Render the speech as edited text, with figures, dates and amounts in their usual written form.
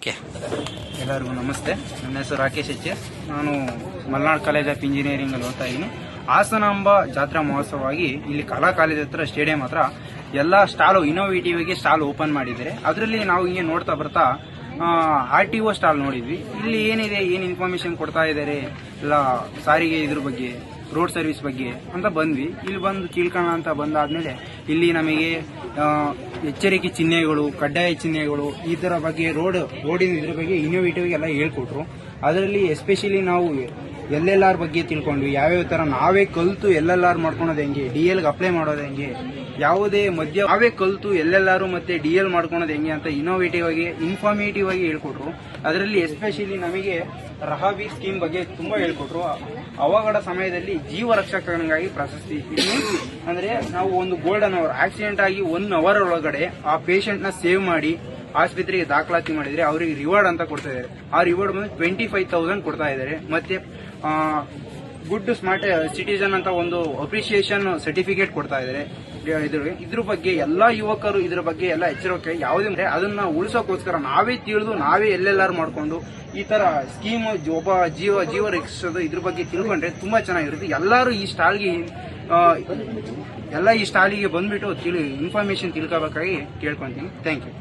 Okay, ಎಲ್ಲರಿಗೂ ನಮಸ್ತೆ. ನನ್ನ ಹೆಸರು ರಾಕೇಶ್ ಎಚ್. ನಾನು ಮಲ್ನಾಡ್ ಕಾಲೇಜ್ ಆಫ್ ಇಂಜಿನಿಯರಿಂಗ್ ಅಲ್ಲಿ ಓದ್ತಾ ಇದ್ದೀನಿ. ಹಾಸನಾಂಬ ಜಾತ್ರಾ ಮಹೋತ್ಸವವಾಗಿ ಇಲ್ಲಿ ಕಲಾ ಕಾಲೇಜ್ ಹತ್ರ ಸ್ಟೇಡಿಯಂ ಹತ್ರ ಎಲ್ಲ ಸ್ಟಾಲ್ ಇನ್ನೋವೇಟಿವ್ ಗೆ ಸ್ಟಾಲ್ ಓಪನ್ ಮಾಡಿದ್ದಾರೆ. ಅದರಲ್ಲಿ ನಾವು ಹಿಂಗೆ ನೋಡ್ತಾ ಬರ್ತಾ RTO ಸ್ಟಾಲ್ ನೋಡಿದ್ವಿ. ಇಲ್ಲಿ ಏನಿದೆ, ಏನು ಇನ್ಫಾರ್ಮೇಶನ್ ಕೊಡ್ತಾ ಇದ್ದಾರೆ, ಎಲ್ಲ ಸಾರಿಗೆ ಇದ್ರ ಬಗ್ಗೆ, ರೋಡ್ ಸರ್ವಿಸ್ ಬಗ್ಗೆ ಅಂತ ಬಂದ್ವಿ. ಇಲ್ಲಿ ಬಂದು ಕೀಳ್ಕೋಣ ಅಂತ ಬಂದಾದ್ಮೇಲೆ ಇಲ್ಲಿ ನಮಗೆ ಎಚ್ಚರಿಕೆ ಚಿಹ್ನೆಗಳು, ಕಡ್ಡಾಯ ಚಿಹ್ನೆಗಳು, ಈ ತರ ಬಗ್ಗೆ ರೋಡಿನ ಇದ್ರ ಬಗ್ಗೆ ಇನ್ನೋವೇಟಿವ್ ಎಲ್ಲ ಹೇಳ್ಕೊಟ್ರು. ಅದರಲ್ಲಿ ಎಸ್ಪೆಷಲಿ ನಾವು LLR ಬಗ್ಗೆ ತಿಳ್ಕೊಂಡ್ವಿ. ಯಾವ್ಯಾವ ತರ ನಾವೇ ಕಲ್ತು LLR ಮಾಡ್ಕೊಳೋದು ಹೆಂಗೆ, DL ಗೆ ಅಪ್ಲೈ ಮಾಡೋದು ಹೆಂಗೆ, ಯಾವುದೇ ಮಧ್ಯ ನಾವೇ ಕಲ್ತು LLR ಮತ್ತೆ DL ಮಾಡ್ಕೊಳೋದು ಹೆಂಗೆ ಅಂತ ಇನ್ನೋವೇಟಿವ್ ಆಗಿ, ಇನ್ಫಾರ್ಮೇಟಿವ್ ಆಗಿ ಹೇಳ್ಕೊಟ್ರು. ಅದರಲ್ಲಿ ಎಸ್ಪೆಷಲಿ ನಮಗೆ ರಹಾಬಿ ಸ್ಕೀಮ್ ಬಗ್ಗೆ ತುಂಬಾ ಹೇಳ್ಕೊಟ್ರು. ಅವಘಡ ಸಮಯದಲ್ಲಿ ಜೀವ ರಕ್ಷಕನಿಗಾಗಿ ಪ್ರಶಸ್ತಿ. ಅಂದ್ರೆ ನಾವು ಒಂದು ಗೋಲ್ಡನ್ ಅವರ್ ಆಕ್ಸಿಡೆಂಟ್ ಆಗಿ 1 ಅವರ್ ಒಳಗಡೆ ಆ ಪೇಷಂಟ್ ನ ಸೇವ್ ಮಾಡಿ ಆಸ್ಪತ್ರೆಗೆ ದಾಖಲಾತಿ ಮಾಡಿದ್ರೆ ಅವರಿಗೆ ರಿವಾರ್ಡ್ ಅಂತ ಕೊಡ್ತಾ ಇದ್ದಾರೆ. ಆ ರಿವಾರ್ಡ್ ಬಂದು 25,000 ಕೊಡ್ತಾ ಇದ್ದಾರೆ. ಮತ್ತೆ ಗುಡ್ ಸ್ಮಾರ್ಟ್ ಸಿಟಿಜನ್ ಅಂತ ಒಂದು ಅಪ್ರಿಸಿಯೇಷನ್ ಸರ್ಟಿಫಿಕೇಟ್ ಕೊಡ್ತಾ ಇದ್ದಾರೆ. ಇದ್ರ ಬಗ್ಗೆ ಎಲ್ಲಾ ಯುವಕರು ಇದ್ರ ಬಗ್ಗೆ ಎಲ್ಲ ಎಚ್ಚರಿಕೆ ಯಾವುದೇ ಅದನ್ನ ಉಳಿಸೋಕೋಸ್ಕರ ನಾವೇ ತಿಳಿದು ನಾವೇ LLR ಮಾಡ್ಕೊಂಡು ಈ ತರ ಸ್ಕೀಮ್ ಒಬ್ಬ ಜೀವ ರಕ್ಷಿಸೋದು ಇದ್ರ ಬಗ್ಗೆ ತಿಳ್ಕೊಂಡ್ರೆ ತುಂಬಾ ಚೆನ್ನಾಗಿರುತ್ತೆ. ಎಲ್ಲರೂ ಈ ಸ್ಟಾಲಿಗೆ ಬಂದ್ಬಿಟ್ಟು ಇನ್ಫಾರ್ಮೇಶನ್ ತಿಳ್ಕೋಬೇಕಾಗಿ ಕೇಳ್ಕೊಂತೀನಿ. Thank you.